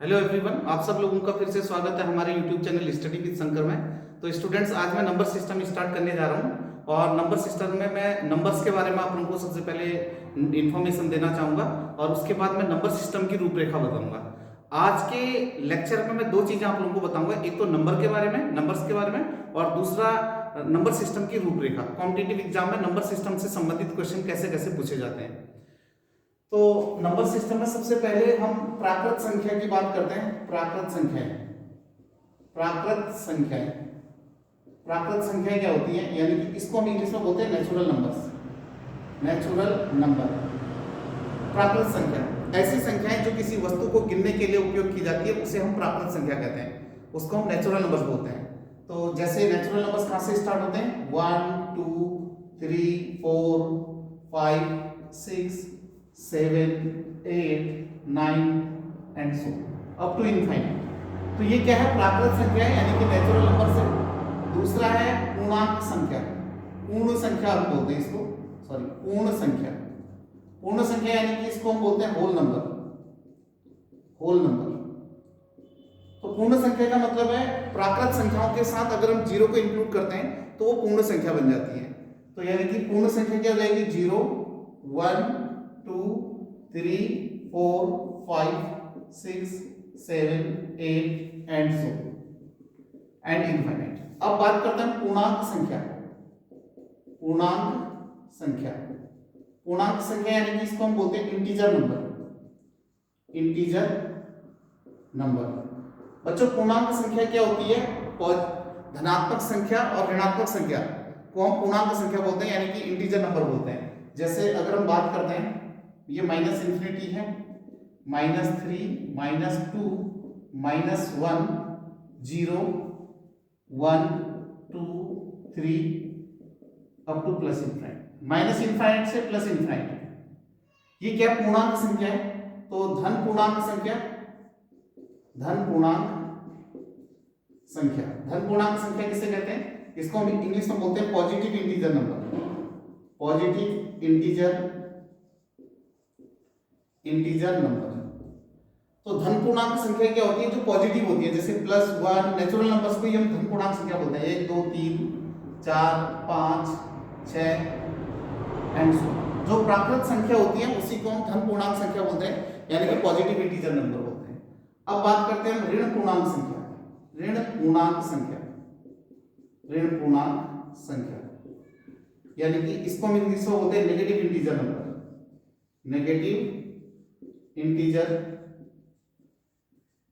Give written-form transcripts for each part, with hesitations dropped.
Hello everyone, आप सब लोगों का फिर से स्वागत है हमारे YouTube channel study with Shankar में। तो स्टूडेंट्स, आज मैं नंबर सिस्टम स्टार्ट करने जा रहा हूं और नंबर सिस्टम में मैं नंबर्स के बारे में आप लोगों को सबसे पहले इन्फॉर्मेशन देना चाहूंगा और उसके बाद मैं नंबर सिस्टम की रूपरेखा बताऊंगा। आज के लेक्चर में मैं दो चीजें आप लोगों को बताऊंगा, एक तो नंबर के बारे में, नंबर्स के बारे में, और दूसरा नंबर सिस्टम की रूपरेखा। कॉम्पिटिटिव एग्जाम में नंबर सिस्टम से संबंधित क्वेश्चन कैसे कैसे पूछे जाते हैं। तो नंबर सिस्टम में सबसे पहले हम प्राकृत संख्या की बात करते हैं। प्राकृत संख्याएं, प्राकृत संख्याएं, प्राकृत संख्याएं क्या होती हैं, यानी कि इसको हम इंग्लिश में बोलते हैं नेचुरल नंबर्स। नेचुरल नंबर, प्राकृत संख्या ऐसी संख्याएं जो किसी वस्तु को गिनने के लिए उपयोग की जाती है, उसे हम प्राकृत संख्या कहते हैं, उसको हम नेचुरल नंबर्स बोलते हैं। तो जैसे नेचुरल नंबर्स कहां से स्टार्ट होते हैं, 1 2 3 4 5 6 7 8 9 and so up to infinite. तो ये क्या है, प्राकृत संख्या है, यानी कि नेचुरल नंबर से। दूसरा है पूर्णांक संख्या, पूर्ण संख्या हम बोलते हैं इसको, सॉरी पूर्ण संख्या। पूर्ण संख्या यानी कि इसको हम बोलते हैं होल नंबर, होल नंबर। तो पूर्ण संख्या का मतलब है प्राकृत संख्याओं के साथ अगर हम जीरो को इंक्लूड करते हैं तो वो पूर्ण संख्या बन जाती है। तो यानी कि पूर्ण संख्या क्या हो जाएगी, 0 1 2 3 4 5 6 7 8 एंड सो एंड इनफाइनाइट। अब बात करते हैं पूर्णांक संख्या। पूर्णांक संख्या, पूर्णांक संख्या यानी कि इसको हम बोलते हैं इंटीजर नंबर। Integer number. बच्चों, पूर्णांक संख्या क्या होती है, धनात्मक संख्या और ऋणात्मक संख्या को हम पूर्णांक संख्या बोलते हैं, यानी कि इंटीजर नंबर बोलते हैं। जैसे अगर हम बात करते हैं, ये माइनस इंफिनिटी है, -3 -2 -1 0 1 2 3 up two plus infinite, minus infinite से प्लस इनफाइनाइट। ये क्या पूर्णांक संख्या है। तो धन पूर्णांक संख्या, धन पूर्णांक संख्या, धन पूर्णांक संख्या किसे कहते हैं, इसको हम इंग्लिश में बोलते हैं positive integer number. Positive integer number. तो धन पूर्णांक संख्या क्या होती है, जो पॉजिटिव होती है, जैसे +1। नेचुरल नंबर्स को ही हम धन पूर्णांक संख्या बोलते हैं, 1 2 3 4 5 6 एंड सो। जो प्राकृत संख्या होती है उसी को हम धन पूर्णांक संख्या बोलते हैं, यानी कि पॉजिटिव इंटीजर नंबर बोलते हैं। अब बात करते हैं ऋण पूर्णांक संख्या। ऋण पूर्णांक संख्या, ऋण पूर्णांक संख्या यानी कि इसको हम इंग्लिश में बोलते हैं negative integer number. Negative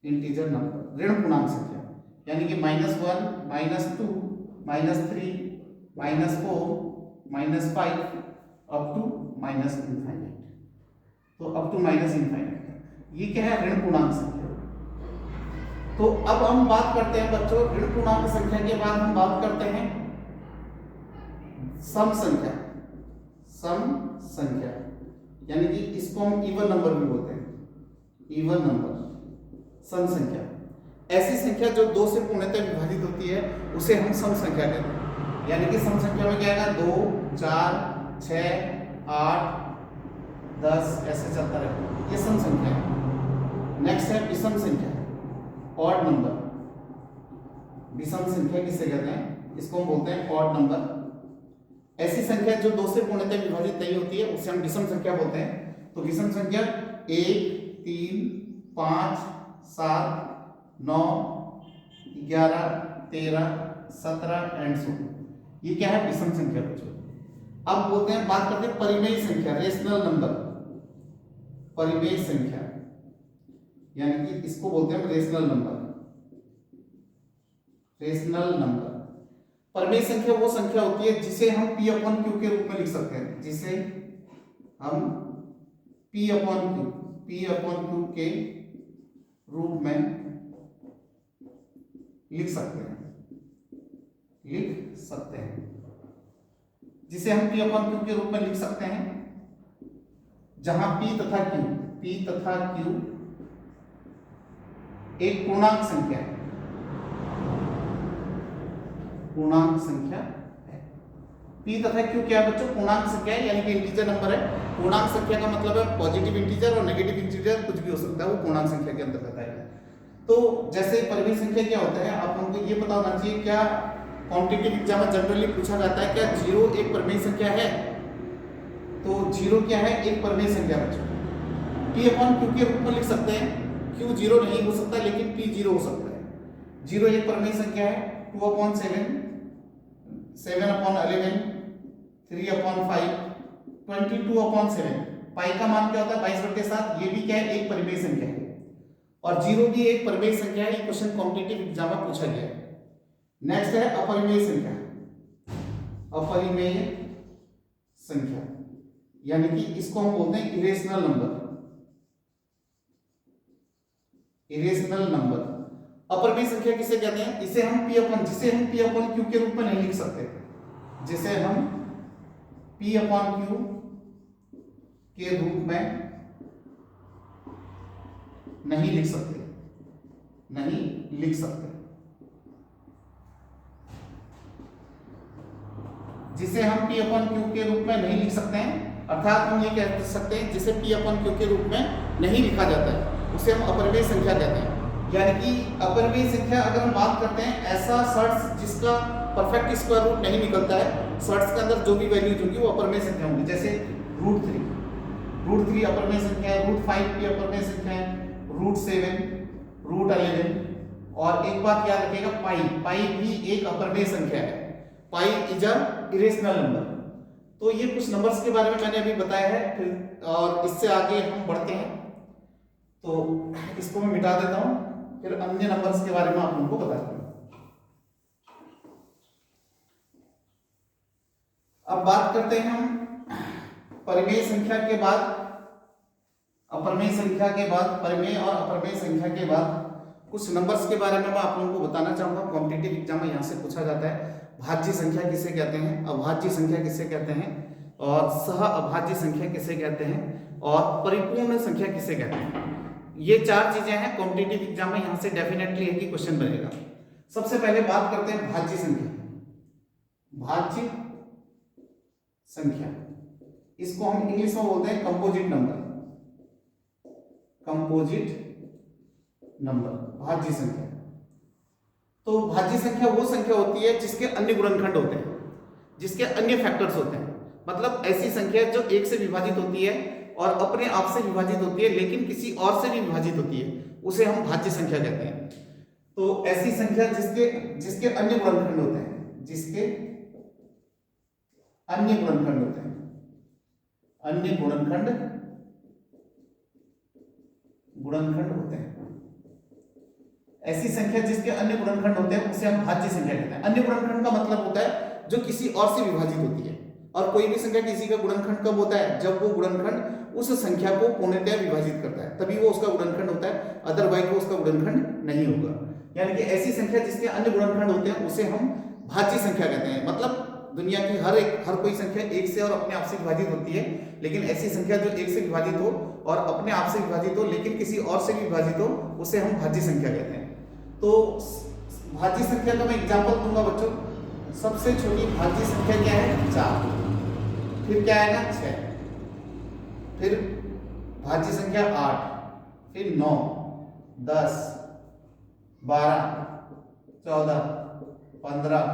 integer number, ऋण पूर्णांक संख्या, यानी कि -1 -2 -3 -4 -5 अप टू माइनस इनफाइनाइट। तो अप टू माइनस इनफाइनाइट, ये क्या है, ऋण पूर्णांक संख्या। तो अब हम बात करते हैं बच्चों, ऋण पूर्णांक संख्या के बाद हम बात करते हैं सम संख्या। सम संख्या यानी कि इसको हम इवन नंबर भी बोलते हैं, इवन नंबर, सम संख्या। ऐसी संख्या जो 2 से पूर्णतः विभाजित होती है उसे हम सम संख्या कहते हैं। यानी कि सम संख्या में क्या आएगा, 2 4 6 8 10 ऐसे चलता रहेगा, ये सम संख्या है। नेक्स्ट है विषम संख्या, ऑड नंबर। विषम संख्या किसे कहते हैं, इसको हम बोलते हैं ऑड नंबर। ऐसी संख्या जो 2 से पूर्णतः विभाजित नहीं होती है उसे हम विषम संख्या बोलते हैं। तो विषम संख्या 1 3 5 7 9 11 13 17 एंड सो, ये क्या है, विषम संख्या बच्चों। अब बोलते हैं, बात करते हैं परिमेय संख्या, रेशनल नंबर। परिमेय संख्या यानी कि इसको बोलते हैं रेशनल नंबर। रेशनल नंबर, परिमेय संख्या वो संख्या होती है जिसे हम P/Q के रूप में लिख सकते हैं, जिसे हम P/Q के रूप में लिख सकते हैं, जिसे हम P/Q के रूप में लिख सकते हैं, जहां P तथा Q एक पूर्णांक संख्या है, पूर्णांक संख्या है। p तथा q क्या है बच्चों? पूर्णांक संख्या है, यानी कि इंटीजर नंबर है। पूर्णांक संख्या का मतलब है पॉजिटिव इंटीजर और नेगेटिव इंटीजर कुछ भी हो सकता है, वो पूर्णांक संख्या के अंतर्गत आएगा। तो जैसे परिमेय संख्या क्या होता है, आप लोगों को ये पता होना चाहिए। क्या कॉम्पिटिटिव एग्जाम में जनरली पूछा जाता है क्या 0 एक परिमेय संख्या है? तो 0 क्या है? एक परिमेय संख्या बच्चों। p/q के रूप में लिख सकते हैं। q 0 नहीं हो सकता, लेकिन p 0 हो सकता है। 0 एक परिमेय संख्या है। 2/7, 7/11, 3/5, 22/7। पाई का मान क्या होता है? 22/7। ये भी क्या है? एक परिमेय संख्या है। और 0 भी एक परिमेय संख्या है। ये क्वेश्चन कॉम्पिटिटिव एग्जाम में पूछा गया है। नेक्स्ट है अपरिमेय संख्या। अपरिमेय संख्या यानी कि इसको हम बोलते हैं इरेशनल नंबर। Irrational number. अपरिमेय संख्या किसे कहते हैं? जिसे हम p/q के रूप में नहीं लिख सकते, जिसे हम p/q के रूप में नहीं लिख सकते, जिसे हम p/q के रूप में नहीं लिख सकते हैं, अर्थात हम ये कह सकते हैं जिसे p/q के रूप में नहीं लिखा जाता है, उसे हम अपरिमेय संख्या कहते हैं। यानी कि अपरिमेय संख्या अगर हम बात करते हैं ऐसा शर्ट्स जिसका परफेक्ट स्क्वायर रूट नहीं निकलता है, शर्ट्स के अंदर जो भी वैल्यूज होंगी वो अपरिमेय संख्या होंगी। जैसे √3 अपरिमेय संख्या है, √5 भी अपरिमेय संख्या है, √7, √11। और एक बात याद रखिएगा, पाई भी एक अपरिमेय संख्या है। Pi is a irrational number. तो ये कुछ नंबर्स के बारे में मैंने अभी बताया है, फिर और इससे आगे हम बढ़ते हैं। तो इसको मैं मिटा देता हूं, फिर अन्य नंबर्स के बारे में आप लोगों को बताता हूं। अब बात करते हैं हम परिमेय संख्या के बाद, अपरिमेय संख्या के बाद, परिमेय और अपरिमेय संख्या के बाद कुछ नंबर्स के बारे में मैं आप लोगों को बताना चाहूंगा। कॉम्पिटिटिव एग्जाम में यहां से पूछा जाता है। भाज्य संख्या किसे कहते हैं, अभाज्य संख्या किसे कहते हैं, और सह अभाज्य संख्या किसे कहते हैं, और परिपूर्ण संख्या किसे कहते हैं। ये चार चीजें हैं कॉम्पिटिटिव एग्जाम में, यहां से डेफिनेटली एक ही क्वेश्चन बनेगा। सबसे पहले बात करते हैं भाज्य संख्या। भाज्य संख्या, इसको हम इंग्लिश में बोलते हैं कंपोजिट नंबर। कंपोजिट नंबर, भाज्य संख्या। तो भाज्य संख्या वो संख्या होती है जिसके अन्य गुणनखंड होते हैं, जिसके अन्य फैक्टर्स होते हैं। मतलब ऐसी संख्या जो एक से विभाजित होती है और अपने आप से विभाजित होती है, लेकिन किसी और से भी विभाजित होती है, उसे हम भाज्य संख्या कहते हैं। तो ऐसी संख्या जिसके अन्य गुणनखंड होते हैं, जिसके अन्य गुणनखंड होते हैं, अन्य गुणनखंड होते हैं। ऐसी संख्या जिसके अन्य गुणनखंड होते हैं उसे हम भाज्य संख्या कहते हैं। अन्य गुणनखंड का मतलब होता है जो किसी और से विभाजित होती है। और कोई भी संख्या किसी का गुणनखंड कब होता है? जब वो गुणनखंड उस संख्या को पूर्णतः विभाजित करता है, तभी वो उसका गुणनखंड होता है, अदरवाइज वो उसका गुणनखंड नहीं होगा। यानी कि ऐसी संख्या जिसके अन्य गुणनखंड होते हैं उसे हम भाज्य संख्या कहते हैं। मतलब दुनिया की हर कोई संख्या एक से और अपने आप से विभाजित होती है, लेकिन ऐसी संख्या जो एक से विभाजित हो और अपने आप से विभाजित हो लेकिन किसी और से भी विभाजित हो, उसे हम भाज्य संख्या कहते हैं। तो भाज्य संख्या का मैं एग्जांपल दूंगा बच्चों। सबसे छोटी भाज्य संख्या क्या है? 4। फिर क्या आएगा? 6। फिर भाज्य संख्या 8, फिर 9, 10, 12, 14, 15,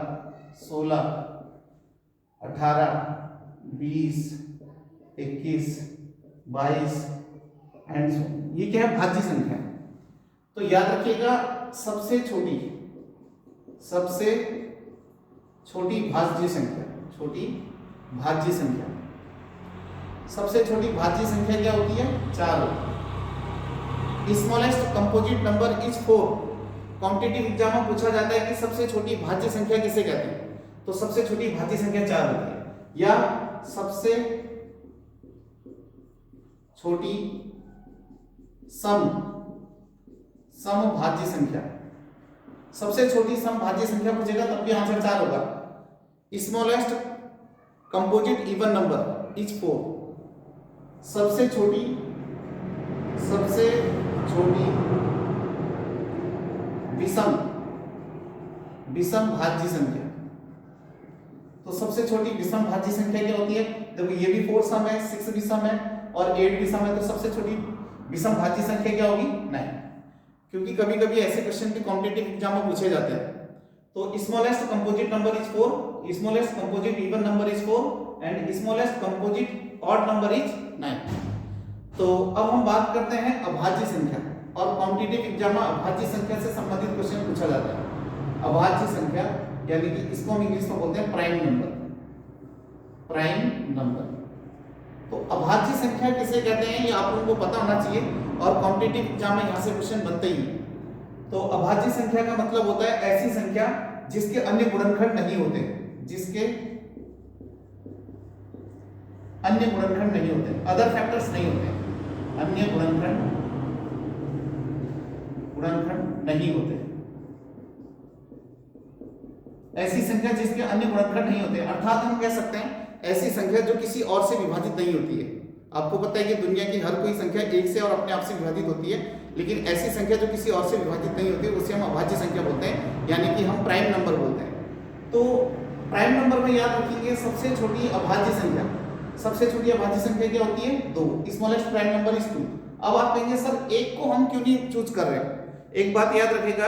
16, 18, 20, 21, 22 एंड ये क्या है? भाज्य संख्या। तो याद रखिएगा सबसे छोटी भाज्य संख्या, सबसे छोटी भाज्य संख्या क्या होती है? 4 होती है। Smallest composite number is 4। Competitive exam में पूछा जाता है कि सबसे छोटी भाज्य संख्या किसे कहते हैं, तो सबसे छोटी भाज्य संख्या 4 होती है। या सबसे छोटी सम भाज्य संख्या, सबसे छोटी सम भाज्य संख्या पूछेगा तब भी आंसर 4 होगा। Smallest composite even number is 4। सबसे छोटी विषम भाज्य संख्या, तो सबसे छोटी विषम भाज्य संख्या क्या होती है? देखो ये भी 4 सम है, 6 भी सम है और 8 भी सम है, तो सबसे छोटी विषम भाज्य संख्या क्या होगी? 9। क्योंकि कभी कभी ऐसे क्वेश्चन भी कॉम्पिटिटिव एग्जाम में पूछे जाते हैं। तो smallest composite number is 4, smallest composite even number is 4 and smallest composite odd number is 9। तो अब हम बात करते हैं अभाज्य संख्या, और कॉम्पिटिटिव एग्जाम में अभाज्य संख्या से संबंधित क्वेश्चन पूछा जाता है। अभाज्य संख्या यानी कि इसको हम इंग्लिश में बोलते हैं प्राइम नंबर। प्राइम नंबर, तो अभाज्य संख्या किसे कहते हैं ये आप लोगों को पता होना चाहिए, और कॉम्पिटिटिव एग्जाम में यहाँ से क्वेश्चन बनते ही। तो अभाज्य संख्या का मतलब होता है ऐसी संख्या जिसके अन्य गुणनखंड नहीं होते, जिसके अन्य गुणनखंड नहीं होते, अदर फैक्टर्स नहीं होते, अन्य गुणनखंड नहीं होते, ऐसी संख्या जिसके अन्य गुणनखंड नहीं होते। अर्थात हम कह सकते हैं ऐसी संख्या जो किसी और से विभाजित नहीं होती है। आपको पता है कि दुनिया की हर कोई संख्या एक से और अपने आप से विभाजित होती है, लेकिन ऐसी संख्या जो किसी और से विभाजित नहीं होती उसे हम अभाज्य संख्या बोलते हैं, यानी कि हम प्राइम नंबर बोलते हैं। तो प्राइम नंबर में याद रखेंगे सबसे छोटी अभाज्य संख्या, सबसे छोटी अभाज्य संख्या क्या होती है? 2। Smallest prime number is 2। अब आप कहेंगे सर एक को हम क्यों नहीं चूज कर रहे? एक बात याद रखिएगा,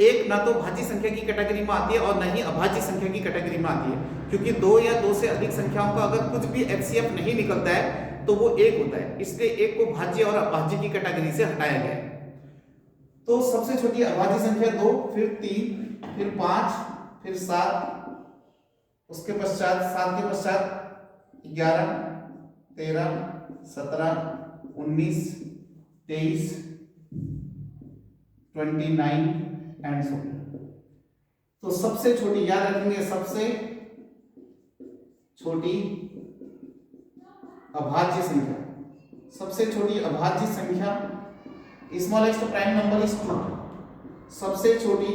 एक ना तो भाज्य संख्या की कैटेगरी में आती है और न ही अभाज्य संख्या की कैटेगरी में आती है, क्योंकि 2 या 2 से अधिक संख्याओं का अगर कुछ भी एचसीएफ नहीं निकलता है तो वो एक होता है, इसलिए एक को भाज्य और अभाज्य की कैटेगरी से हटाया गया है। तो सबसे छोटी अभाज्य संख्या 2, फिर 3, फिर 5, फिर 7, उसके पश्चात 7 के पश्चात 11, 13, 17, 19, 23, 29 एंड सो। तो सबसे छोटी याद रखेंगे, सबसे छोटी अभाज्य संख्या, सबसे छोटी अभाज्य संख्या स्मॉलेस्ट प्राइम नंबर इज 2। सबसे छोटी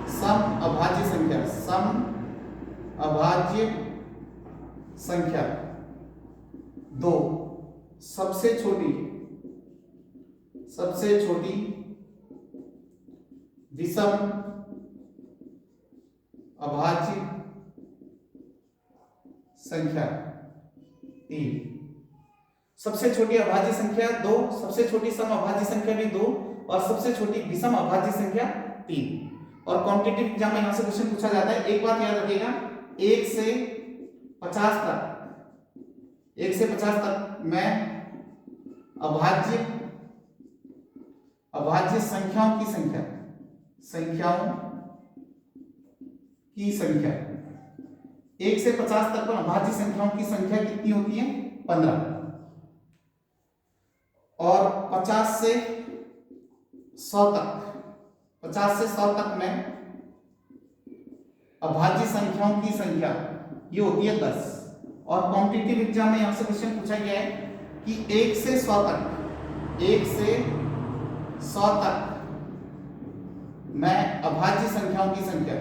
सम अभाज्य संख्या, सम अभाज्य संख्या 2। सबसे छोटी विषम अभाज्य संख्या 3। सबसे छोटी अभाज्य संख्या 2, सबसे छोटी सम अभाज्य संख्या भी 2 और सबसे छोटी विषम अभाज्य संख्या 3। और कॉम्पिटिटिव एग्जाम में यहां से क्वेश्चन पूछा जाता है। एक बात याद रखिएगा, 1 से 50 तक मैं अभाज्य संख्याओं की संख्या 1 से 50 तक पर अभाज्य संख्याओं की संख्या कितनी होती है? 15। और 50 से 100 तक में अभाज्य संख्याओं की संख्या ये होती है 10। और कॉम्पिटिटिव एग्जाम में यहां से क्वेश्चन पूछा गया है कि 1 से 100 तक मैं अभाज्य संख्याओं की संख्या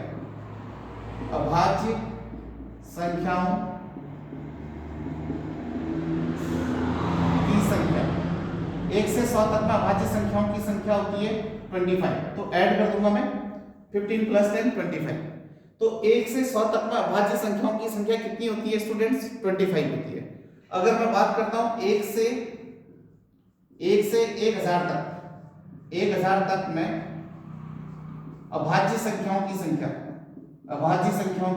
1 से 100 तक में अभाज्य संख्याओं की संख्या होती है 25। तो ऐड कर दूंगा मैं 15 + 10 25। तो 1 से 100 तक में अभाज्य संख्याओं की संख्या कितनी होती है स्टूडेंट्स? 25 होती है। अगर मैं बात करता हूं 1 से 1000 तक में अभाज्य संख्याओं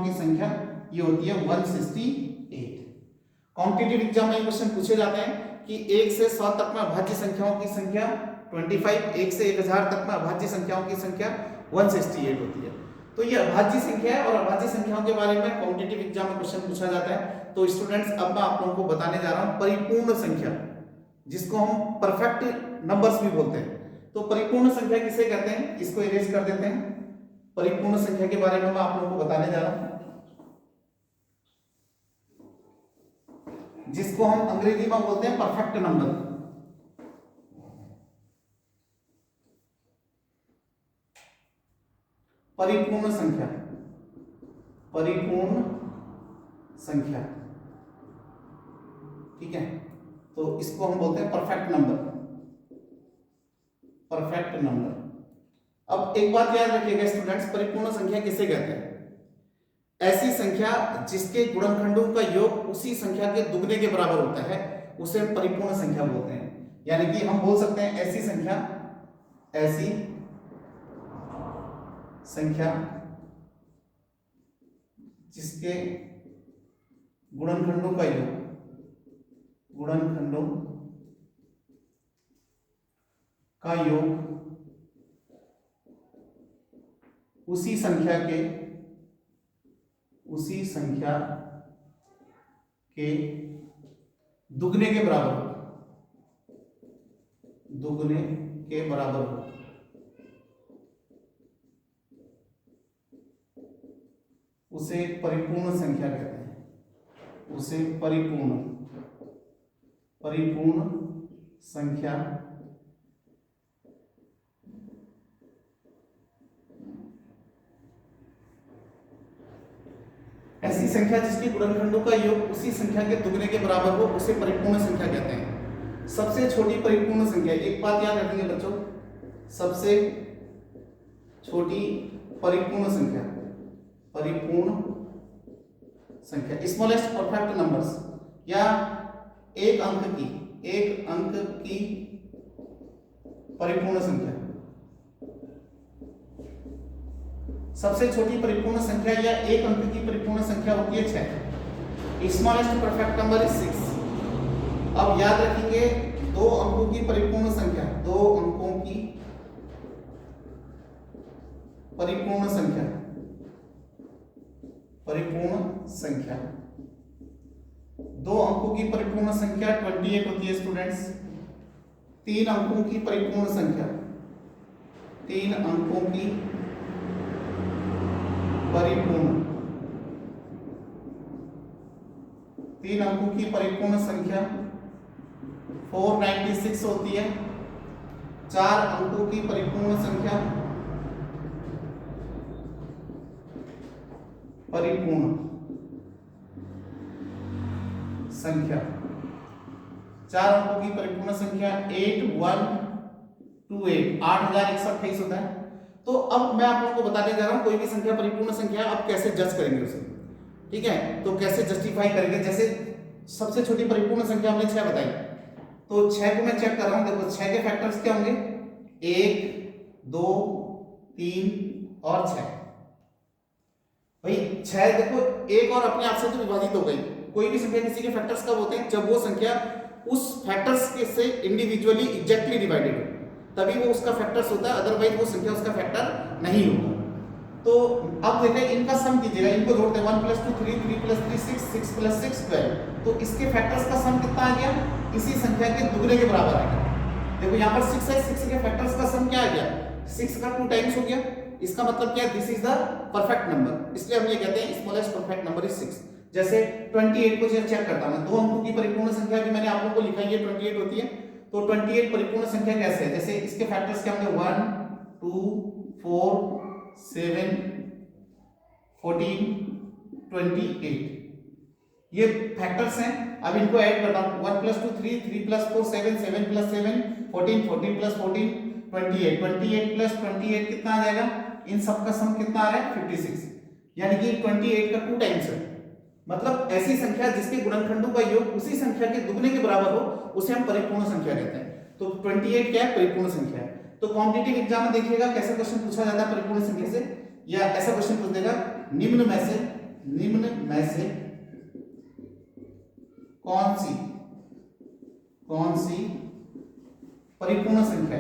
की संख्या ये होती है 168। कॉम्पिटिटिव एग्जाम में क्वेश्चन पूछे जाते हैं कि 1 से 100 तक में अभाज्य संख्याओं की संख्या 25, 1 से 1000 तक में अभाज्य संख्याओं की संख्या 168 होती है। तो ये अभाज्य संख्या है और अभाज्य संख्याओं के बारे में कॉम्पिटिटिव एग्जाम में क्वेश्चन पूछा जाता है। तो स्टूडेंट्स अब मैं आप लोगों को बताने जा रहा हूं परिपूर्ण संख्या, जिसको हम परफेक्ट नंबर्स भी बोलते हैं। तो परिपूर्ण संख्या किसे कहते हैं, इसको इरेज कर देते हैं। परिपूर्ण संख्या के बारे में मैं आप लोगों को बताने जा रहा हूं, जिसको हम अंग्रेजी में बोलते हैं परफेक्ट नंबर। परिपूर्ण संख्या, ठीक है। तो इसको हम बोलते हैं परफेक्ट नंबर। अब एक बात याद रखिएगा स्टूडेंट्स, परिपूर्ण संख्या किसे कहते हैं? ऐसी संख्या जिसके गुणनखंडों का योग उसी संख्या के दुगने के बराबर होता है उसे हम परिपूर्ण संख्या बोलते हैं। यानी कि हम बोल सकते हैं ऐसी संख्या जिसके गुणनखंडों का योग उसी संख्या के दुगने के बराबर हो, उसे परिपूर्ण संख्या कहते हैं। उसे परिपूर्ण संख्या ऐसी संख्या जिसके गुणनखंडों का योग उसी संख्या के दुगने के बराबर हो उसे परिपूर्ण संख्या कहते हैं। सबसे छोटी परिपूर्ण संख्या, एक बात याद रखेंगे बच्चों, सबसे छोटी परिपूर्ण संख्या स्मॉलेस्ट परफेक्ट नंबर्स, या एक अंक की परिपूर्ण संख्या। सबसे छोटी परिपूर्ण संख्या या एक अंक की परिपूर्ण संख्या होती है 6। Smallest perfect number is 6। अब याद रखेंगे 2 अंकों की परिपूर्ण संख्या, 2 अंकों की परिपूर्ण संख्या 2 अंकों की परिपूर्ण संख्या 28 होती है स्टूडेंट्स। 3 अंकों की परिपूर्ण संख्या, 3 अंकों की संख्या 496 होती है। 4 अंकों की परिपूर्ण संख्या 4 अंकों की परिपूर्ण संख्या 8128 8128 होता है। तो अब मैं आप लोगों को बताने जा रहा हूं कोई भी संख्या परिपूर्ण संख्या आप कैसे जज करेंगे उसे, ठीक है? तो कैसे जस्टिफाई करेंगे, जैसे सबसे छोटी परिपूर्ण संख्या हमने 6 बताई, तो 6 को मैं चेक कर रहा हूं। देखो 6 के फैक्टर्स क्या होंगे, 1 2 3 और 6। भाई 6 देखो 1 और अपने आप से तो विभाजित हो गई। कोई भी संख्या किसी के फैक्टर्स कब होते हैं, जब वो संख्या उस फैक्टर्स के से इंडिविजुअली एग्जैक्टली डिवाइडेड हो, तभी वो उसका फैक्टर्स होता है, अदरवाइज वो संख्या उसका फैक्टर नहीं होगा। तो अब देखें इनका सम कीजिएगा, इनको जोड़ते हैं 1 + 2 3 3 + 3 6 6 + 6 12। तो इसके फैक्टर्स का सम कितना आ गया, इसी संख्या के दुगने के बराबर आ गया। देखो यहाँ पर 6 है, 6 के फैक्टर्स का सम क्या आ गया, 6 का 2 टाइम्स हो गया। इसका मतलब क्या है, this is the perfect number, इसलिए हम ये कहते हैं स्मॉलेस्ट परफेक्ट नंबर इज 6। जैसे 28 को चेक करता हूं, 2 अंकों की परिपूर्ण संख्या भी मैंने आप लोगों को लिखा है 28 होती है। तो 28 परिपूर्ण संख्या कैसे है, जैसे इसके फैक्टर्स क्या होंगे 1 2 4 7 14 28, ये फैक्टर्स हैं। अब इनको ऐड करता हूं, 1 + 2 3 3 + 4 7 7 + 7 14 14 + 14 28 28 + 28 कितना आ जाएगा, इन सब का सम कितना आ रहा है 56, यानी कि 28 का 2 टाइम्स है। मतलब ऐसी संख्या जिसके गुणनखंडों का योग उसी संख्या के दुगने के बराबर हो उसे हम परिपूर्ण संख्या कहते हैं। तो 28 क्या है, परिपूर्ण संख्या है। तो कॉम्पिटिटिव एग्जाम में देखिएगा कैसा क्वेश्चन पूछा जाता है परिपूर्ण संख्या से, या ऐसा क्वेश्चन पूछ देगा निम्न में से कौन सी परिपूर्ण संख्या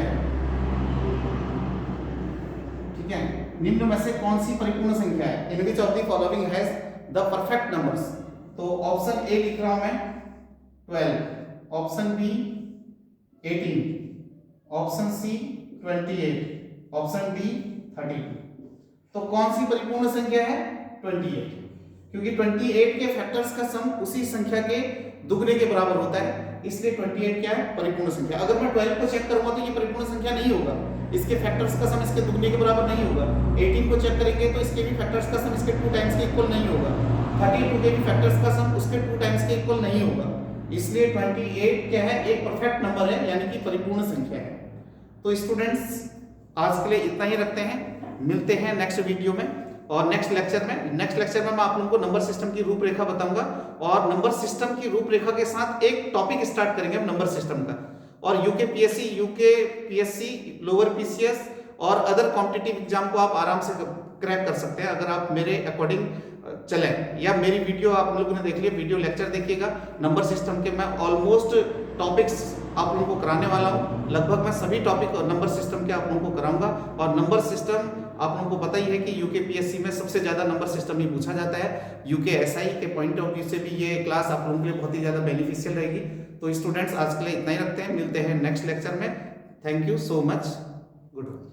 है, ठीक है? निम्न में से कौन सी परिपूर्ण संख्या है, in which of the following has the perfect numbers. तो ऑप्शन ए लिख रहा हूं मैं 12, option B 18, option C 28, option D 32। तो कौन सी परिपूर्ण संख्या है, 28, क्योंकि 28 के फैक्टर्स का सम उसी संख्या के दुगने के बराबर होता है, इसलिए 28 क्या है, परिपूर्ण संख्या। अगर मैं 12 को चेक करूंगा तो ये परिपूर्ण संख्या नहीं होगा, इसके फैक्टर्स का सम इसके दुगने के बराबर नहीं होगा। 18 को चेक करेंगे तो इसके भी फैक्टर्स का सम इसके 2 टाइम्स के इक्वल नहीं होगा। 32 के भी फैक्टर्स का सम उसके 2 टाइम्स के इक्वल नहीं होगा। इसलिए 28 क्या है, एक परफेक्ट नंबर है, यानी कि परिपूर्ण संख्या है। तो स्टूडेंट्स आज के लिए इतना ही रखते हैं, मिलते हैं नेक्स्ट वीडियो में और नेक्स्ट लेक्चर में। नेक्स्ट लेक्चर में मैं आप लोगों को नंबर सिस्टम की रूपरेखा बताऊंगा और नंबर सिस्टम की रूपरेखा के साथ एक टॉपिक स्टार्ट करेंगे हम नंबर सिस्टम का। और यूकेपीएससी, यूकेपीएससी, लोअर पीसीएस और अदर कॉम्पिटिटिव एग्जाम को आप आराम से क्रैक कर सकते हैं अगर आप मेरे अकॉर्डिंग चले, या मेरी वीडियो आप लोगों ने देख लिया, वीडियो लेक्चर देखिएगा। नंबर सिस्टम के मैं ऑलमोस्ट टॉपिक्स आप लोगों को कराने वाला हूं, लगभग मैं सभी टॉपिक और नंबर सिस्टम के आप लोगों को कराऊंगा। और नंबर सिस्टम आप लोगों को पता ही है कि यूकेपीएससी में सबसे ज्यादा नंबर सिस्टम ही पूछा जाता है। यूकेएसआई के पॉइंट ऑफ व्यू से भी ये क्लास आप लोगों के लिए बहुत ही ज्यादा बेनिफिशियल रहेगी। तो स्टूडेंट्स आज के लिए इतना ही रखते हैं, मिलते हैं नेक्स्ट लेक्चर में। Thank you so much, good.